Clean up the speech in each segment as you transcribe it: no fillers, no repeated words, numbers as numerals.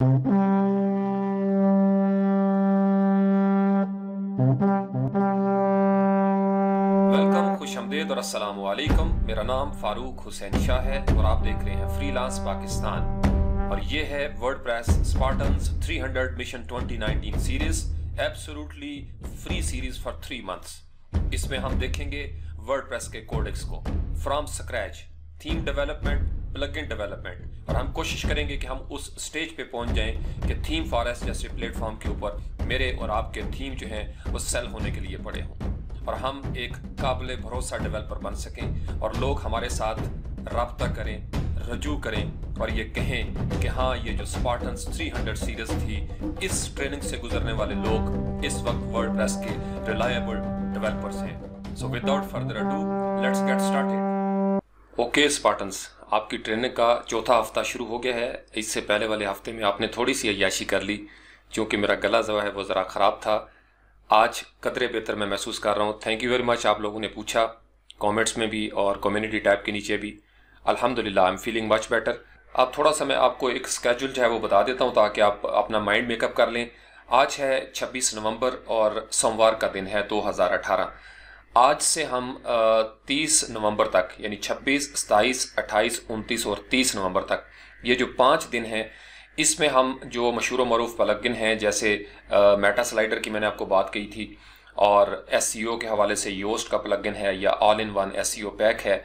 Welcome, खुशआमदीद और अस्सलाम वालेकुम। मेरा नाम फारूक हुसैन शाह है और आप देख रहे हैं फ्रीलांस पाकिस्तान। और ये है WordPress Spartans 300 mission 2019 series, absolutely free series for 3 months. इसमें हम देखेंगे वर्डप्रेस के कोडेक्स को from scratch, theme development, plugin development, और हम कोशिश करेंगे कि हम उस स्टेज पे पहुंच जाएं कि थीम फॉरेस्ट जैसे प्लेटफॉर्म के ऊपर मेरे और आपके थीम जो हैं वो सेल होने के लिए पड़े हों और हम एक काबिल भरोसा डेवलपर बन सकें और लोग हमारे साथ रब्ता करें, रजू करें और ये कहें कि हाँ, ये जो स्पार्टन्स 300 सीरीज थी, इस ट्रेनिंग से गुजरने वाले लोग इस वक्त वर्डप्रेस के रिलायबल डेवलपर्स हैं। So without further ado, let's get started. Okay Spartans, आपकी ट्रेनिंग का चौथा हफ्ता शुरू हो गया है। इससे पहले वाले हफ्ते में आपने थोड़ी सी अय्याशी कर ली, क्योंकि मेरा गला जो है वो ज़रा ख़राब था। आज कदरे बेहतर मैं महसूस कर रहा हूँ। थैंक यू वेरी मच, आप लोगों ने पूछा कमेंट्स में भी और कम्युनिटी टैब के नीचे भी। अल्हम्दुलिल्लाह I am feeling much better. अब थोड़ा सा मैं आपको एक स्केड्यूल जो है वो बता देता हूँ ताकि आप अपना माइंड मेकअप कर लें। आज है 26 नवंबर और सोमवार का दिन है 2018। आज से हम 30 नवंबर तक, यानी 26, 27, 28, 29 और 30 नवंबर तक, ये जो 5 दिन हैं, इसमें हम जो मशहूर मरूफ प्लगइन हैं, जैसे मेटा स्लाइडर की मैंने आपको बात की थी, और एसईओ के हवाले से योस्ट का प्लगइन है या all in one SEO pack है।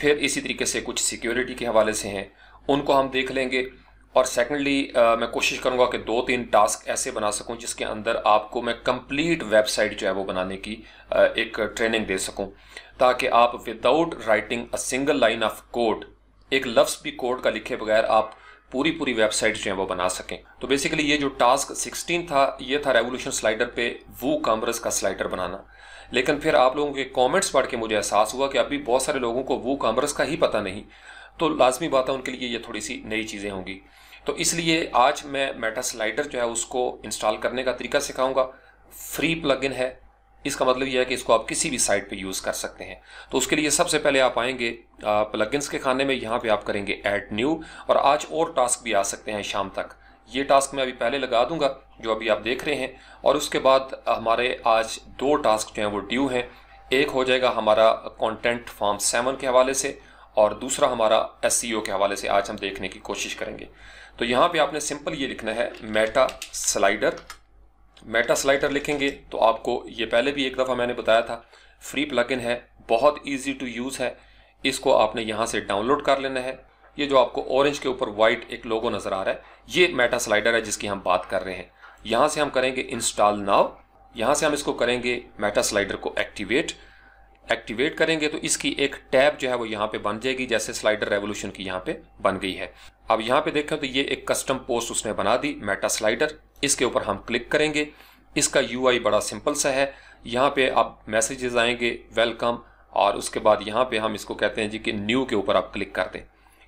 फिर इसी तरीके से कुछ सिक्योरिटी के हवाले से हैं, उनको हम देख लेंगे। और सेकेंडली मैं कोशिश करूंगा कि 2-3 टास्क ऐसे बना सकूं जिसके अंदर आपको मैं कंप्लीट वेबसाइट जो है वो बनाने की एक ट्रेनिंग दे सकूं, ताकि आप without writing a single line of code, एक लफ्ज़ भी कोड का लिखे बगैर आप पूरी वेबसाइट जो है वो बना सकें। तो बेसिकली ये जो टास्क 16 था, ये था रेवोल्यूशन स्लाइडर पे वूकॉमर्स का स्लाइडर बनाना। लेकिन फिर आप लोगों के कमेंट्स पढ़ के मुझे एहसास हुआ कि अभी बहुत सारे लोगों को वूकॉमर्स का ही पता नहीं, तो लाजमी बात है उनके लिए ये थोड़ी सी नई चीज़ें होंगी। तो इसलिए आज मैं मेटा स्लाइडर जो है उसको इंस्टॉल करने का तरीका सिखाऊंगा। फ्री प्लगइन है, इसका मतलब यह है कि इसको आप किसी भी साइट पे यूज़ कर सकते हैं। तो उसके लिए सबसे पहले आप आएंगे प्लगइन्स के खाने में, यहाँ पे आप करेंगे ऐड न्यू, और आज और टास्क भी आ सकते हैं शाम तक। ये टास्क मैं अभी पहले लगा दूंगा जो अभी आप देख रहे हैं, और उसके बाद हमारे आज 2 टास्क जो हैं वो ड्यू हैं। एक हो जाएगा हमारा कंटेंट फॉर्म 7 के हवाले से, और दूसरा हमारा एसईओ के हवाले से आज हम देखने की कोशिश करेंगे। तो यहाँ पे आपने सिंपल ये लिखना है मेटा स्लाइडर। मेटा स्लाइडर लिखेंगे तो आपको ये पहले भी एक दफ़ा मैंने बताया था, फ्री प्लगइन है, बहुत इजी टू यूज़ है। इसको आपने यहाँ से डाउनलोड कर लेना है। ये जो आपको ऑरेंज के ऊपर वाइट एक लोगो नज़र आ रहा है, ये मेटा स्लाइडर है जिसकी हम बात कर रहे हैं। यहाँ से हम करेंगे इंस्टॉल नाउ। यहाँ से हम इसको करेंगे मेटा स्लाइडर को एक्टिवेट करेंगे तो इसकी एक टैब जो है वो यहाँ पे बन जाएगी, जैसे स्लाइडर रेवोल्यूशन की यहाँ पे बन गई है। अब यहाँ पे देखें तो ये एक कस्टम पोस्ट उसने बना दी, मेटा स्लाइडर। इसके ऊपर हम क्लिक करेंगे। इसका यूआई बड़ा सिंपल सा है। यहाँ पे आप मैसेजेस आएंगे, वेलकम, और उसके बाद यहाँ पे हम इसको कहते हैं जी कि न्यू के ऊपर आप क्लिक कर दें।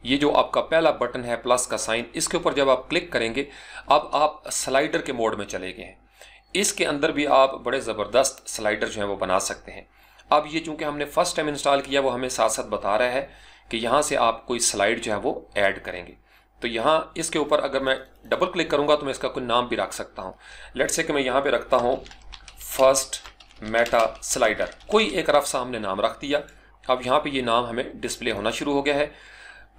ये जो आपका पहला बटन है प्लस का साइन, इसके ऊपर जब आप क्लिक करेंगे, अब आप स्लाइडर के मोड में चले गए हैं। इसके अंदर भी आप बड़े ज़बरदस्त स्लाइडर जो है वो बना सकते हैं। अब ये चूंकि हमने फर्स्ट टाइम इंस्टॉल किया, वो हमें साथ साथ बता रहा है कि यहाँ से आप कोई स्लाइड जो है वो ऐड करेंगे। तो यहाँ इसके ऊपर अगर मैं डबल क्लिक करूँगा तो मैं इसका कोई नाम भी रख सकता हूँ। लेट्स से कि मैं यहाँ पे रखता हूँ फर्स्ट मेटा स्लाइडर, कोई एक रफ सा हमने नाम रख दिया। अब यहाँ पे ये नाम हमें डिस्प्ले होना शुरू हो गया है।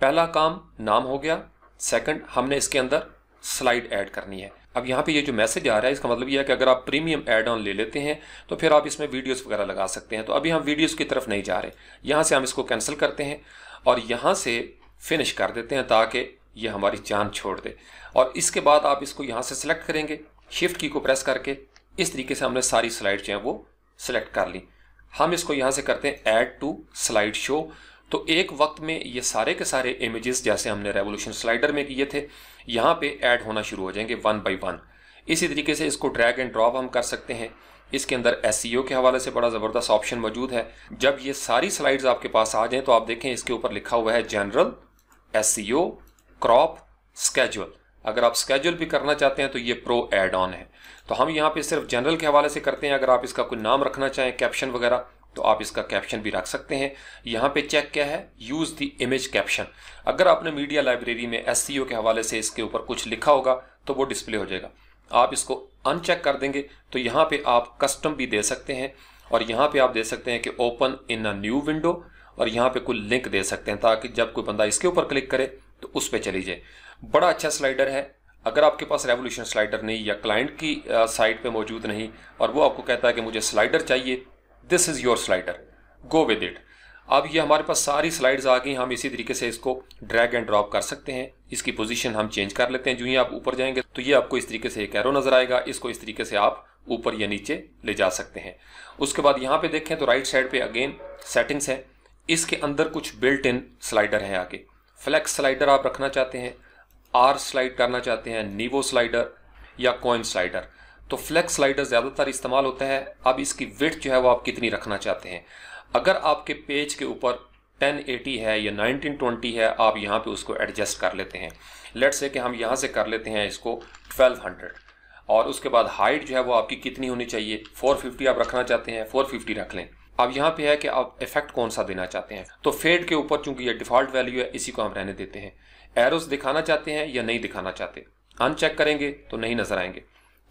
पहला काम नाम हो गया। सेकंड, हमने इसके अंदर स्लाइड ऐड करनी है। अब यहाँ पे ये जो मैसेज आ रहा है, इसका मतलब ये है कि अगर आप प्रीमियम ऐड ऑन ले लेते हैं तो फिर आप इसमें वीडियोस वगैरह लगा सकते हैं। तो अभी हम वीडियोस की तरफ नहीं जा रहे, यहाँ से हम इसको कैंसिल करते हैं और यहाँ से फिनिश कर देते हैं ताकि ये हमारी जान छोड़ दे। और इसके बाद आप इसको यहाँ से सिलेक्ट करेंगे, शिफ्ट की को प्रेस करके। इस तरीके से हमने सारी स्लाइड जो हैं वो सिलेक्ट कर ली। हम इसको यहाँ से करते हैं ऐड टू स्लाइड शो। तो एक वक्त में ये सारे के सारे इमेजेस जैसे हमने रेवोल्यूशन स्लाइडर में किए थे, यहाँ पे ऐड होना शुरू हो जाएंगे 1 बाय 1। इसी तरीके से इसको ड्रैग एंड ड्रॉप हम कर सकते हैं। इसके अंदर एसईओ के हवाले से बड़ा ज़बरदस्त ऑप्शन मौजूद है। जब ये सारी स्लाइड्स आपके पास आ जाएं तो आप देखें इसके ऊपर लिखा हुआ है जनरल, एसईओ, क्रॉप, स्केड्यूल। अगर आप स्केड्यूल भी करना चाहते हैं तो ये प्रो एड ऑन है। तो हम यहाँ पे सिर्फ जनरल के हवाले से करते हैं। अगर आप इसका कोई नाम रखना चाहें, कैप्शन वगैरह, तो आप इसका कैप्शन भी रख सकते हैं। यहाँ पे चेक क्या है, यूज़ द इमेज कैप्शन। अगर आपने मीडिया लाइब्रेरी में एसईओ के हवाले से इसके ऊपर कुछ लिखा होगा तो वो डिस्प्ले हो जाएगा। आप इसको अनचेक कर देंगे तो यहाँ पे आप कस्टम भी दे सकते हैं, और यहाँ पे आप दे सकते हैं कि open in a new window, और यहाँ पे कोई लिंक दे सकते हैं ताकि जब कोई बंदा इसके ऊपर क्लिक करे तो उस पर चली जाए। बड़ा अच्छा स्लाइडर है। अगर आपके पास रेवोल्यूशन स्लाइडर नहीं या क्लाइंट की साइट पे मौजूद नहीं और वो आपको कहता है कि मुझे स्लाइडर चाहिए, this is your slider, go with it. अब ये हमारे पास सारी स्लाइड्स आ गई। हम इसी तरीके से इसको ड्रैग एंड ड्रॉप कर सकते हैं। इसकी पोजीशन हम चेंज कर लेते हैं। जो ही आप ऊपर जाएंगे तो ये आपको इस तरीके से एक एरो नजर आएगा। इसको इस तरीके से आप ऊपर या नीचे ले जा सकते हैं। उसके बाद यहाँ पे देखें तो राइट साइड पे अगेन सेटिंग्स है। इसके अंदर कुछ बिल्ट इन स्लाइडर है आगे। फ्लेक्स स्लाइडर आप रखना चाहते हैं, आर स्लाइड करना चाहते हैं, नीवो स्लाइडर या कॉइन स्लाइडर। तो फ्लेक्स स्लाइडर ज़्यादातर इस्तेमाल होता है। अब इसकी विड्थ जो है वो आप कितनी रखना चाहते हैं। अगर आपके पेज के ऊपर 1080 है या 1920 है, आप यहाँ पे उसको एडजस्ट कर लेते हैं। लेट्स से कि हम यहाँ से कर लेते हैं इसको 1200, और उसके बाद हाइट जो है वो आपकी कितनी होनी चाहिए, 450 आप रखना चाहते हैं, 450 रख लें। अब यहाँ पे है कि आप इफेक्ट कौन सा देना चाहते हैं। तो फेड के ऊपर चूंकि ये डिफॉल्ट वैल्यू है, इसी को हम रहने देते हैं। एरोस दिखाना चाहते हैं या नहीं दिखाना चाहते, अनचेक करेंगे तो नहीं नजर आएंगे,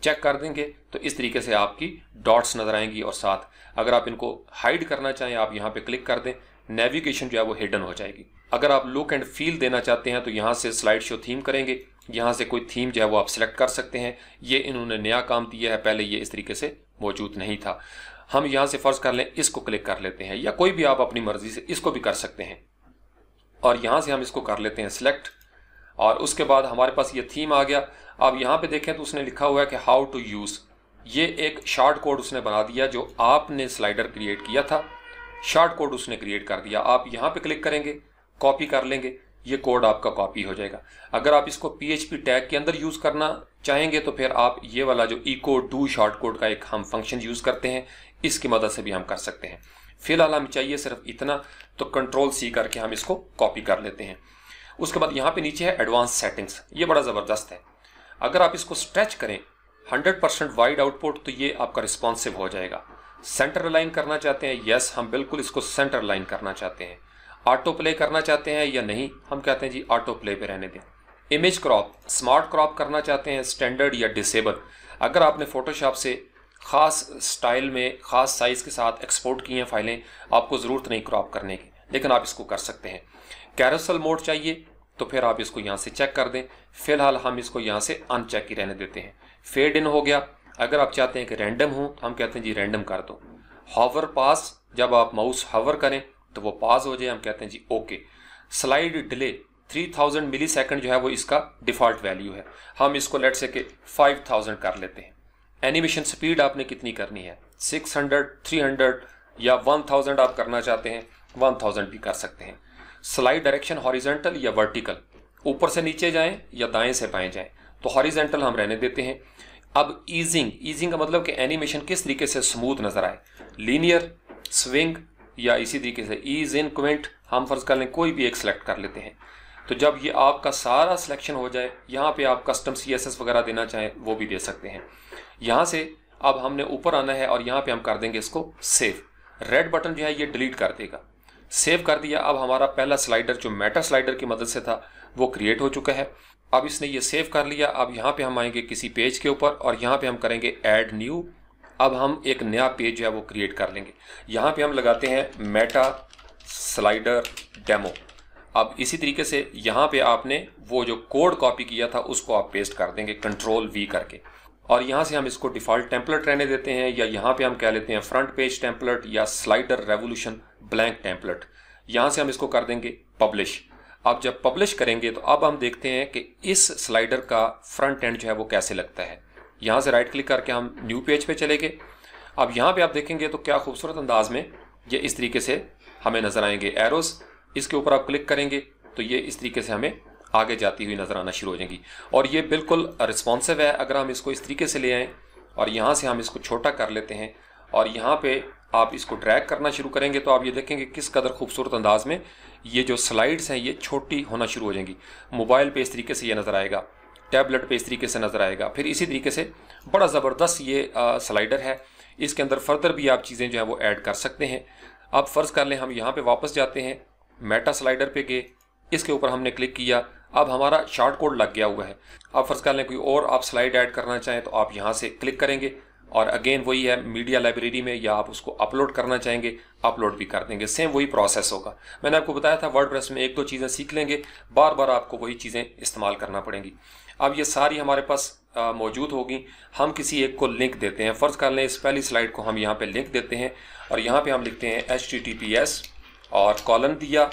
चेक कर देंगे तो इस तरीके से आपकी डॉट्स नजर आएंगी। और साथ अगर आप इनको हाइड करना चाहें, आप यहाँ पे क्लिक कर दें, नेविगेशन जो है वो हिडन हो जाएगी। अगर आप लुक एंड फील देना चाहते हैं तो यहाँ से स्लाइड शो थीम करेंगे, यहाँ से कोई थीम जो है वो आप सिलेक्ट कर सकते हैं। ये इन्होंने नया काम दिया है, पहले ये इस तरीके से मौजूद नहीं था। हम यहाँ से फर्ज कर लें इसको क्लिक कर लेते हैं, या कोई भी आप अपनी मर्जी से इसको भी कर सकते हैं, और यहाँ से हम इसको कर लेते हैं सिलेक्ट, और उसके बाद हमारे पास ये थीम आ गया। अब यहाँ पे देखें तो उसने लिखा हुआ है कि हाउ टू यूज़। ये एक शॉर्ट कोड उसने बना दिया, जो आपने स्लाइडर क्रिएट किया था, शॉर्ट कोड उसने क्रिएट कर दिया। आप यहाँ पे क्लिक करेंगे, कॉपी कर लेंगे, ये कोड आपका कॉपी हो जाएगा। अगर आप इसको PHP टैग के अंदर यूज़ करना चाहेंगे तो फिर आप ये वाला जो इको डू शॉर्ट कोड का एक हम फंक्शन यूज़ करते हैं, इसकी मदद से भी हम कर सकते हैं। फिलहाल हमें चाहिए सिर्फ इतना, तो Ctrl+C करके हम इसको कॉपी कर लेते हैं। उसके बाद यहाँ पे नीचे है एडवांस सेटिंग्स। ये बड़ा ज़बरदस्त है। अगर आप इसको स्ट्रेच करें 100% वाइड आउटपुट, तो ये आपका रिस्पॉन्सिव हो जाएगा। सेंटर अलाइन करना चाहते हैं, यस, हम बिल्कुल इसको सेंटर अलाइन करना चाहते हैं। ऑटो प्ले करना चाहते हैं या नहीं, हम कहते हैं जी ऑटो प्ले पे रहने दें। इमेज क्रॉप, स्मार्ट क्रॉप करना चाहते हैं, स्टैंडर्ड या डिसेबल। अगर आपने फोटोशॉप से ख़ास स्टाइल में ख़ास साइज़ के साथ एक्सपोर्ट की हैं फाइलें, आपको ज़रूरत नहीं क्रॉप करने की, लेकिन आप इसको कर सकते हैं। कैरोसेल मोड चाहिए तो फिर आप इसको यहाँ से चेक कर दें। फिलहाल हम इसको यहाँ से अनचेक ही रहने देते हैं। फेड इन हो गया। अगर आप चाहते हैं कि रैंडम हो तो हम कहते हैं जी रैंडम कर दो। हॉवर पास, जब आप माउस हॉवर करें तो वो पास हो जाए, हम कहते हैं जी ओके। स्लाइड डिले 3000 मिली सेकेंड जो है वो इसका डिफ़ॉल्ट वैल्यू है। हम इसको लेट से कि 5000 कर लेते हैं। एनिमेशन स्पीड आपने कितनी करनी है, 600, 300 या 1000 आप करना चाहते हैं, 1000 भी कर सकते हैं। स्लाइड डायरेक्शन हॉरिजॉन्टल या वर्टिकल, ऊपर से नीचे जाएं या दाएं से बाएं जाएं, तो हॉरिजॉन्टल हम रहने देते हैं। अब ईजिंग का मतलब कि एनिमेशन किस तरीके से स्मूथ नजर आए, लीनियर, स्विंग या इसी तरीके से ईज इन क्विंट, हम फर्ज कर लें कोई भी एक सिलेक्ट कर लेते हैं। तो जब ये आपका सारा सिलेक्शन हो जाए, यहाँ पे आप कस्टम CSS वगैरह देना चाहें वो भी दे सकते हैं। यहाँ से अब हमने ऊपर आना है और यहाँ पे हम कर देंगे इसको सेव। रेड बटन जो है ये डिलीट कर देगा। सेव कर दिया। अब हमारा पहला स्लाइडर जो मेटा स्लाइडर की मदद से था वो क्रिएट हो चुका है। अब इसने ये सेव कर लिया। अब यहाँ पे हम आएंगे किसी पेज के ऊपर और यहाँ पे हम करेंगे ऐड न्यू। अब हम एक नया पेज जो है वो क्रिएट कर लेंगे। यहाँ पे हम लगाते हैं मेटा स्लाइडर डेमो। अब इसी तरीके से यहाँ पे आपने वो जो कोड कॉपी किया था उसको आप पेस्ट कर देंगे Ctrl+V करके, और यहाँ से हम इसको डिफ़ॉल्ट टेम्पलेट रहने देते हैं, या यहाँ पे हम कह लेते हैं फ्रंट पेज टेम्पलेट या स्लाइडर रेवोल्यूशन ब्लैंक टेम्पलेट। यहाँ से हम इसको कर देंगे पब्लिश। अब जब पब्लिश करेंगे तो अब हम देखते हैं कि इस स्लाइडर का फ्रंट एंड जो है वो कैसे लगता है। यहाँ से राइट क्लिक करके हम न्यू पेज पे चले गए। अब यहाँ पे आप देखेंगे तो क्या खूबसूरत अंदाज में ये इस तरीके से हमें नज़र आएंगे एरोस। इसके ऊपर आप क्लिक करेंगे तो ये इस तरीके से हमें आगे जाती हुई नज़र आना शुरू हो जाएंगी, और ये बिल्कुल रिस्पॉन्सिव है। अगर हम इसको इस तरीके से ले आएँ और यहाँ से हम इसको छोटा कर लेते हैं और यहाँ पे आप इसको ड्रैग करना शुरू करेंगे तो आप ये देखेंगे किस कदर खूबसूरत अंदाज में ये जो स्लाइड्स हैं ये छोटी होना शुरू हो जाएंगी। मोबाइल पे इस तरीके से ये नज़र आएगा, टैबलेट पे इस तरीके से नज़र आएगा, फिर इसी तरीके से बड़ा ज़बरदस्त ये स्लाइडर है। इसके अंदर फर्दर भी आप चीज़ें जो है वो ऐड कर सकते हैं। अब फ़र्ज़ कर लें हम यहाँ पे वापस जाते हैं, मेटा स्लाइडर पे गए, इसके ऊपर हमने क्लिक किया, अब हमारा शॉर्ट कोड लग गया हुआ है। अब फ़र्ज़ कर लें कोई और आप स्लाइड ऐड करना चाहें तो आप यहाँ से क्लिक करेंगे और अगेन वही है मीडिया लाइब्रेरी में, या आप उसको अपलोड करना चाहेंगे अपलोड भी कर देंगे, सेम वही प्रोसेस होगा। मैंने आपको बताया था वर्डप्रेस में 1-2 चीज़ें सीख लेंगे, बार बार आपको वही चीज़ें इस्तेमाल करना पड़ेंगी। अब ये सारी हमारे पास मौजूद होगी। हम किसी एक को लिंक देते हैं, फ़र्ज़ कर लें इस पहली स्लाइड को हम यहाँ पे लिंक देते हैं और यहाँ पे हम लिखते हैं https और कॉलन दिया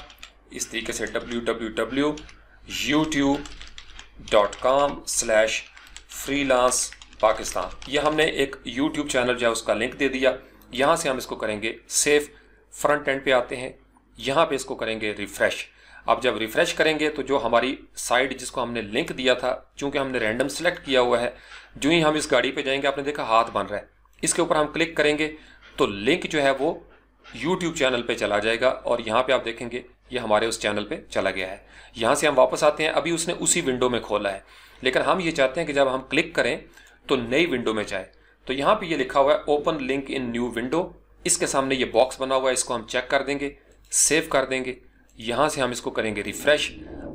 इस तरीके से www.youtube.com/freelancePakistan। ये हमने एक YouTube चैनल जो है उसका लिंक दे दिया। यहाँ से हम इसको करेंगे सेव, फ्रंट एंड पे आते हैं, यहाँ पे इसको करेंगे रिफ़्रेश। अब जब रिफ़्रेश करेंगे तो जो हमारी साइट जिसको हमने लिंक दिया था, चूंकि हमने रैंडम सेलेक्ट किया हुआ है, जो ही हम इस गाड़ी पे जाएंगे आपने देखा हाथ बन रहा है, इसके ऊपर हम क्लिक करेंगे तो लिंक जो है वो YouTube चैनल पे चला जाएगा और यहाँ पे आप देखेंगे ये हमारे उस चैनल पे चला गया है। यहाँ से हम वापस आते हैं, अभी उसने उसी विंडो में खोला है, लेकिन हम ये चाहते हैं कि जब हम क्लिक करें तो नई विंडो में जाए। तो यहाँ पे ये लिखा हुआ है open link in new window, इसके सामने ये बॉक्स बना हुआ है, इसको हम चेक कर देंगे, सेव कर देंगे, यहाँ से हम इसको करेंगे रिफ़्रेश।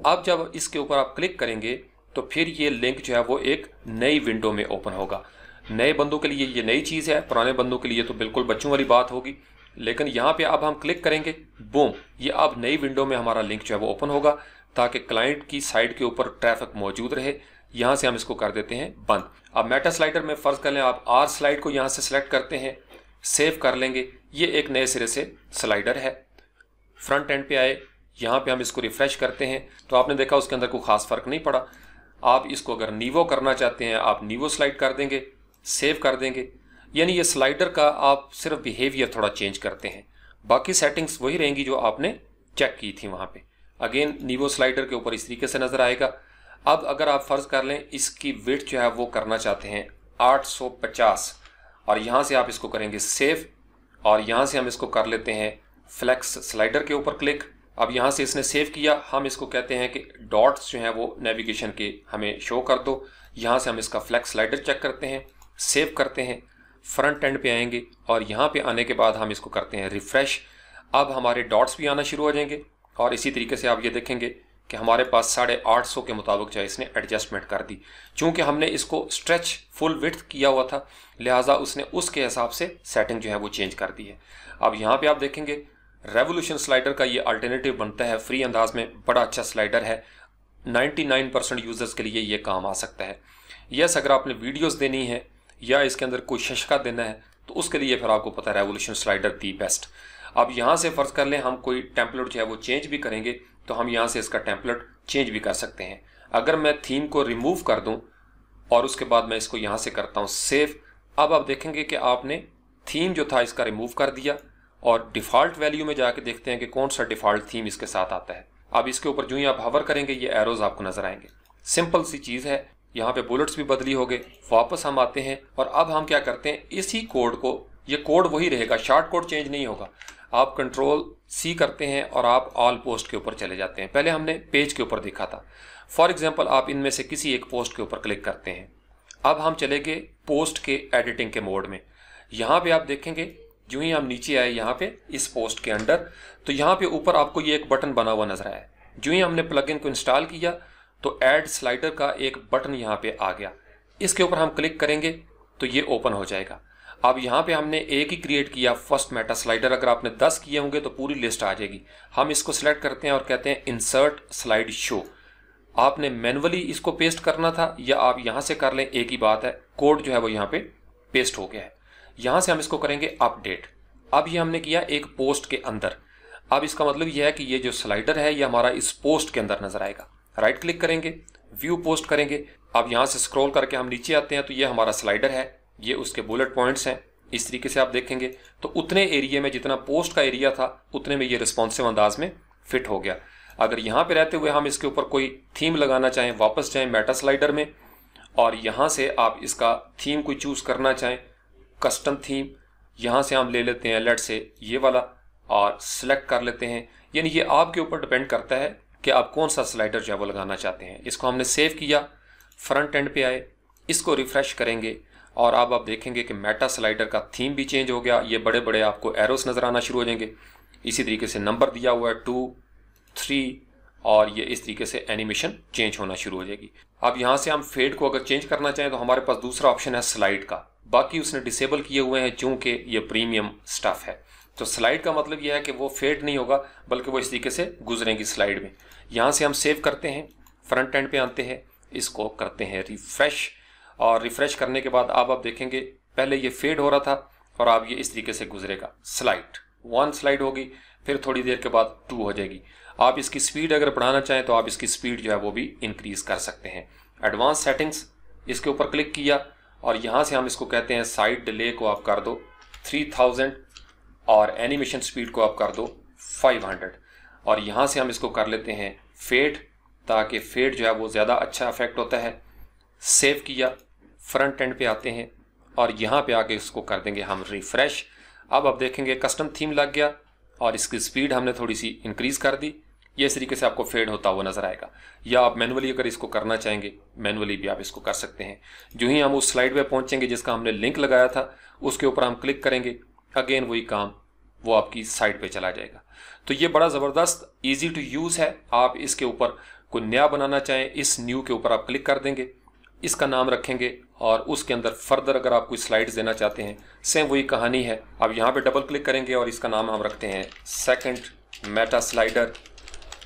अब जब इसके ऊपर आप क्लिक करेंगे तो फिर ये लिंक जो है वो एक नई विंडो में ओपन होगा। नए बंदों के लिए ये नई चीज़ है, पुराने बंदों के लिए तो बिल्कुल बच्चों वाली बात होगी। लेकिन यहाँ पे अब हम क्लिक करेंगे, बूम, ये अब नई विंडो में हमारा लिंक जो है वो ओपन होगा ताकि क्लाइंट की साइट के ऊपर ट्रैफिक मौजूद रहे। यहाँ से हम इसको कर देते हैं बंद। अब मेटा स्लाइडर में फ़र्ज़ कर लें आप आर स्लाइड को यहाँ से सेलेक्ट करते हैं, सेव कर लेंगे, ये एक नए सिरे से स्लाइडर है। फ्रंट एंड पे आए, यहाँ पे हम इसको रिफ़्रेश करते हैं तो आपने देखा उसके अंदर कोई ख़ास फ़र्क नहीं पड़ा। आप इसको अगर नीवो करना चाहते हैं आप नीवो स्लाइड कर देंगे, सेव कर देंगे। यानी ये स्लाइडर का आप सिर्फ बिहेवियर थोड़ा चेंज करते हैं, बाकी सेटिंग्स वही रहेंगी जो आपने चेक की थी वहाँ पे। अगेन नीवो स्लाइडर के ऊपर इस तरीके से नज़र आएगा। अब अगर आप फ़र्ज़ कर लें इसकी विड्थ जो है वो करना चाहते हैं 850 और यहाँ से आप इसको करेंगे सेव और यहाँ से हम इसको कर लेते हैं फ्लैक्स स्लाइडर के ऊपर क्लिक। अब यहाँ से इसने सेव किया, हम इसको कहते हैं कि डॉट्स जो हैं वो नेविगेशन के हमें शो कर दो। यहाँ से हम इसका फ्लैक्स स्लाइडर चेक करते हैं, सेव करते हैं, फ्रंट एंड पे आएंगे और यहाँ पे आने के बाद हम इसको करते हैं रिफ़्रेश। अब हमारे डॉट्स भी आना शुरू हो जाएंगे और इसी तरीके से आप ये देखेंगे कि हमारे पास 850 के मुताबिक जो है इसने एडजस्टमेंट कर दी। चूँकि हमने इसको स्ट्रेच फुल विड्थ किया हुआ था लिहाजा उसने उसके हिसाब से सेटिंग जो है वो चेंज कर दी है। अब यहाँ पे आप देखेंगे रेवोल्यूशन स्लाइडर का ये अल्टरनेटिव बनता है, फ्री अंदाज में बड़ा अच्छा स्लाइडर है, 99% यूज़र्स के लिए ये काम आ सकता है। यस, अगर आपने वीडियोस देनी है या इसके अंदर कोई शशका देना है तो उसके लिए फिर आपको पता है रेवोल्यूशन स्लाइडर दी बेस्ट। अब यहाँ से फ़र्ज़ कर लें हम कोई टेम्पलेट जो है वो चेंज भी करेंगे तो हम यहाँ से इसका टेम्पलेट चेंज भी कर सकते हैं। अगर मैं थीम को रिमूव कर दूँ और उसके बाद मैं इसको यहाँ से करता हूँ सेव, अब आप देखेंगे कि आपने थीम जो था इसका रिमूव कर दिया और डिफ़ॉल्ट वैल्यू में जाके देखते हैं कि कौन सा डिफ़ॉल्ट थीम इसके साथ आता है। अब इसके ऊपर जो ही आप हवर करेंगे ये एरोज़ आपको नज़र आएंगे। सिंपल सी चीज़ है, यहाँ पे बुलेट्स भी बदली हो गए। वापस हम आते हैं और अब हम क्या करते हैं, इसी कोड को, ये कोड वही रहेगा, शॉर्ट कोड चेंज नहीं होगा। आप Ctrl+C करते हैं और आप ऑल पोस्ट के ऊपर चले जाते हैं। पहले हमने पेज के ऊपर देखा था। फॉर एग्जांपल आप इनमें से किसी एक पोस्ट के ऊपर क्लिक करते हैं। अब हम चले गए पोस्ट के एडिटिंग के मोड में। यहाँ पे आप देखेंगे जो ही हम नीचे आए यहाँ पे इस पोस्ट के अंडर, तो यहाँ पे ऊपर आपको ये एक बटन बना हुआ नजर आया। जो ही हमने प्लगइन को इंस्टॉल किया तो ऐड स्लाइडर का एक बटन यहाँ पे आ गया, इसके ऊपर हम क्लिक करेंगे तो ये ओपन हो जाएगा। अब यहाँ पे हमने एक ही क्रिएट किया फर्स्ट मेटा स्लाइडर, अगर आपने 10 किए होंगे तो पूरी लिस्ट आ जाएगी। हम इसको सिलेक्ट करते हैं और कहते हैं इंसर्ट स्लाइड शो। आपने मैनुअली इसको पेस्ट करना था या आप यहाँ से कर लें, एक ही बात है, कोड जो है वो यहाँ पे पेस्ट हो गया है। यहाँ से हम इसको करेंगे अपडेट। अब ये हमने किया एक पोस्ट के अंदर। अब इसका मतलब यह है कि ये जो स्लाइडर है ये हमारा इस पोस्ट के अंदर नजर आएगा। राइट क्लिक करेंगे, व्यू पोस्ट करेंगे। अब यहाँ से स्क्रॉल करके हम नीचे आते हैं तो ये हमारा स्लाइडर है, ये उसके बुलेट पॉइंट्स हैं। इस तरीके से आप देखेंगे तो उतने एरिया में जितना पोस्ट का एरिया था उतने में ये रिस्पॉन्सिव अंदाज में फिट हो गया। अगर यहाँ पे रहते हुए हम इसके ऊपर कोई थीम लगाना चाहें, वापस जाएं मेटा स्लाइडर में और यहाँ से आप इसका थीम कोई चूज़ करना चाहें, कस्टम थीम, यहाँ से हम ले लेते हैं लेट से ये वाला और सिलेक्ट कर लेते हैं। यानी ये आपके ऊपर डिपेंड करता है कि आप कौन सा स्लाइडर जो है वो लगाना चाहते हैं। इसको हमने सेव किया, फ्रंट एंड पे आए, इसको रिफ़्रेश करेंगे और अब आप देखेंगे कि मेटा स्लाइडर का थीम भी चेंज हो गया। ये बड़े बड़े आपको एरोस नज़र आना शुरू हो जाएंगे। इसी तरीके से नंबर दिया हुआ है 2, 3 और ये इस तरीके से एनिमेशन चेंज होना शुरू हो जाएगी। अब यहाँ से हम फेड को अगर चेंज करना चाहें तो हमारे पास दूसरा ऑप्शन है स्लाइड का। बाकी उसने डिसेबल किए हुए हैं चूंकि ये प्रीमियम स्टफ है। तो स्लाइड का मतलब यह है कि वो फेड नहीं होगा बल्कि वो इस तरीके से गुजरेंगी स्लाइड में। यहाँ से हम सेव करते हैं, फ्रंट एंड पे आते हैं, इसको करते हैं रिफ्रेश और रिफ्रेश करने के बाद अब आप देखेंगे पहले ये फेड हो रहा था और अब ये इस तरीके से गुजरेगा। स्लाइड 1 स्लाइड होगी, फिर थोड़ी देर के बाद 2 हो जाएगी। आप इसकी स्पीड अगर बढ़ाना चाहें तो आप इसकी स्पीड जो है वो भी इंक्रीज कर सकते हैं। एडवांस सेटिंग्स, इसके ऊपर क्लिक किया और यहाँ से हम इसको कहते हैं साइड डिले को आप कर दो 3000 और एनिमेशन स्पीड को आप कर दो 500 और यहाँ से हम इसको कर लेते हैं फेड, ताकि फेड जो है वो ज़्यादा अच्छा इफेक्ट होता है। सेव किया, फ्रंट एंड पे आते हैं और यहाँ पे आके इसको कर देंगे हम रिफ्रेश। अब आप देखेंगे कस्टम थीम लग गया और इसकी स्पीड हमने थोड़ी सी इंक्रीज कर दी। ये इस तरीके से आपको फेड होता हुआ नजर आएगा। या आप मैनुअली अगर इसको करना चाहेंगे मैनुअली भी आप इसको कर सकते हैं। जो ही हम उस स्लाइड पे पहुंचेंगे जिसका हमने लिंक लगाया था उसके ऊपर हम क्लिक करेंगे, अगेन वही काम वो आपकी साइट पे चला जाएगा। तो ये बड़ा ज़बरदस्त ईजी टू यूज़ है। आप इसके ऊपर कोई नया बनाना चाहें, इस न्यू के ऊपर आप क्लिक कर देंगे, इसका नाम रखेंगे और उसके अंदर फर्दर अगर आप कोई स्लाइड्स देना चाहते हैं सेम वही कहानी है। अब यहाँ पे डबल क्लिक करेंगे और इसका नाम हम रखते हैं सेकंड मेटा स्लाइडर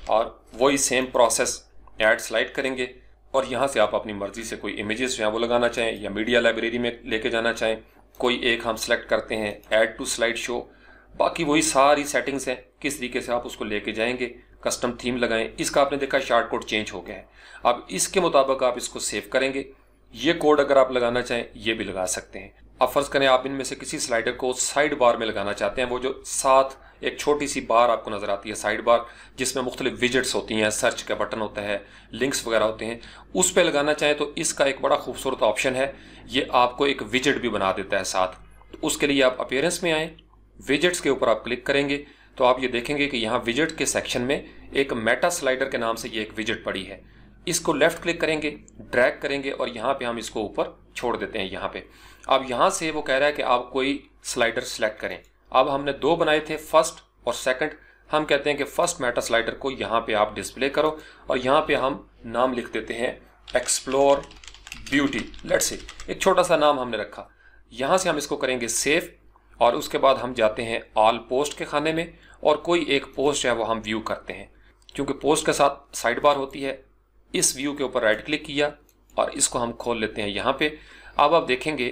और वही सेम प्रोसेस ऐड स्लाइड करेंगे और यहाँ से आप अपनी मर्जी से कोई इमेजेस जो है वो लगाना चाहें या मीडिया लाइब्रेरी में लेके जाना चाहें, कोई एक हम सेलेक्ट करते हैं ऐड टू स्लाइड शो। बाकी वही सारी सेटिंग्स हैं, किस तरीके से आप उसको लेके जाएंगे, कस्टम थीम लगाएं। इसका आपने देखा शार्ट कोड चेंज हो गया है। अब इसके मुताबिक आप इसको सेव करेंगे। ये कोड अगर आप लगाना चाहें ये भी लगा सकते हैं। अब फर्ज करें आप इनमें से किसी स्लाइडर को साइड बार में लगाना चाहते हैं, वो जो साथ एक छोटी सी बार आपको नजर आती है साइड बार, जिसमें मुख्तलिफ विजेट्स होती हैं, सर्च का बटन होता है, लिंक्स वगैरह होते हैं, उस पर लगाना चाहें तो इसका एक बड़ा खूबसूरत ऑप्शन है। ये आपको एक विजेट भी बना देता है साथ। तो उसके लिए आप अपीयरेंस में आए, विजेट्स के ऊपर आप क्लिक करेंगे तो आप ये देखेंगे कि यहाँ विजेट के सेक्शन में एक मेटा स्लाइडर के नाम से ये एक विजेट पड़ी है। इसको लेफ्ट क्लिक करेंगे, ड्रैग करेंगे और यहाँ पे हम इसको ऊपर छोड़ देते हैं यहाँ पे। अब यहाँ से वो कह रहा है कि आप कोई स्लाइडर सेलेक्ट करें। अब हमने 2 बनाए थे, फर्स्ट और सेकंड। हम कहते हैं कि फर्स्ट मेटा स्लाइडर को यहाँ पे आप डिस्प्ले करो और यहाँ पे हम नाम लिख देते हैं एक्सप्लोर ब्यूटी। लेट्स से एक छोटा सा नाम हमने रखा। यहाँ से हम इसको करेंगे सेव और उसके बाद हम जाते हैं ऑल पोस्ट के खाने में और कोई एक पोस्ट है वो हम व्यू करते हैं। क्योंकि पोस्ट के साथ साइड बार होती है, इस व्यू के ऊपर राइट क्लिक किया और इसको हम खोल लेते हैं यहाँ पे। अब आप देखेंगे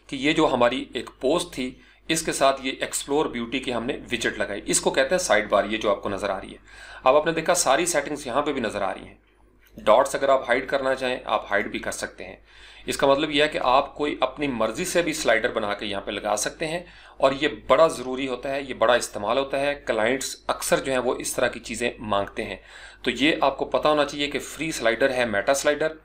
कि ये जो हमारी एक पोस्ट थी इसके साथ ये एक्सप्लोर ब्यूटी की हमने विजेट लगाई, इसको कहते हैं साइड बार, ये जो आपको नजर आ रही है। अब आपने देखा सारी सेटिंग्स यहाँ पे भी नजर आ रही हैं। डॉट्स अगर आप हाइड करना चाहें आप हाइड भी कर सकते हैं। इसका मतलब यह है कि आप कोई अपनी मर्जी से भी स्लाइडर बना के यहाँ पे लगा सकते हैं और ये बड़ा ज़रूरी होता है, ये बड़ा इस्तेमाल होता है। क्लाइंट्स अक्सर जो है वो इस तरह की चीज़ें मांगते हैं। तो ये आपको पता होना चाहिए कि फ्री स्लाइडर है मेटा स्लाइडर,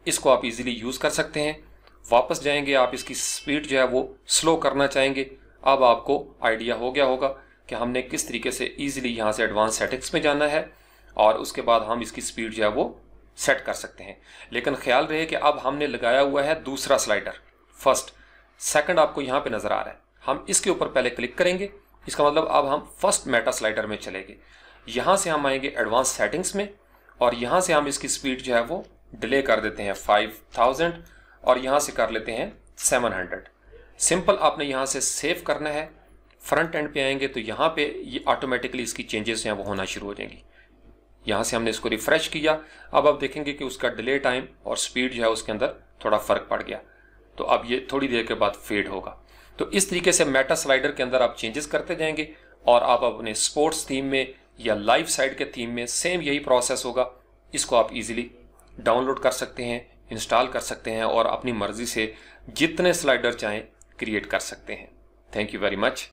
इसको आप इजीली यूज़ कर सकते हैं। वापस जाएंगे, आप इसकी स्पीड जो है वो स्लो करना चाहेंगे। अब आपको आइडिया हो गया होगा कि हमने किस तरीके से ईजिली यहाँ से एडवांस सेटिंग्स में जाना है और उसके बाद हम इसकी स्पीड जो है वो सेट कर सकते हैं। लेकिन ख्याल रहे कि अब हमने लगाया हुआ है दूसरा स्लाइडर, फर्स्ट, सेकंड आपको यहाँ पे नजर आ रहा है। हम इसके ऊपर पहले क्लिक करेंगे, इसका मतलब अब हम फर्स्ट मेटा स्लाइडर में चलेंगे। यहाँ से हम आएंगे एडवांस सेटिंग्स में और यहाँ से हम इसकी स्पीड जो है वो डिले कर देते हैं 5000 और यहाँ से कर लेते हैं 700। सिंपल आपने यहाँ से सेव करना है। फ्रंट एंड पे आएंगे तो यहाँ पे ये ऑटोमेटिकली इसकी चेंजेस हैं वो होना शुरू हो जाएंगी। यहाँ से हमने इसको रिफ्रेश किया, अब आप देखेंगे कि उसका डिले टाइम और स्पीड जो है उसके अंदर थोड़ा फर्क पड़ गया। तो अब ये थोड़ी देर के बाद फेड होगा। तो इस तरीके से मेटा स्लाइडर के अंदर आप चेंजेस करते जाएंगे और आप अपने स्पोर्ट्स थीम में या लाइव साइड के थीम में सेम यही प्रोसेस होगा। इसको आप इजीली डाउनलोड कर सकते हैं, इंस्टॉल कर सकते हैं और अपनी मर्जी से जितने स्लाइडर चाहें क्रिएट कर सकते हैं। Thank you very much.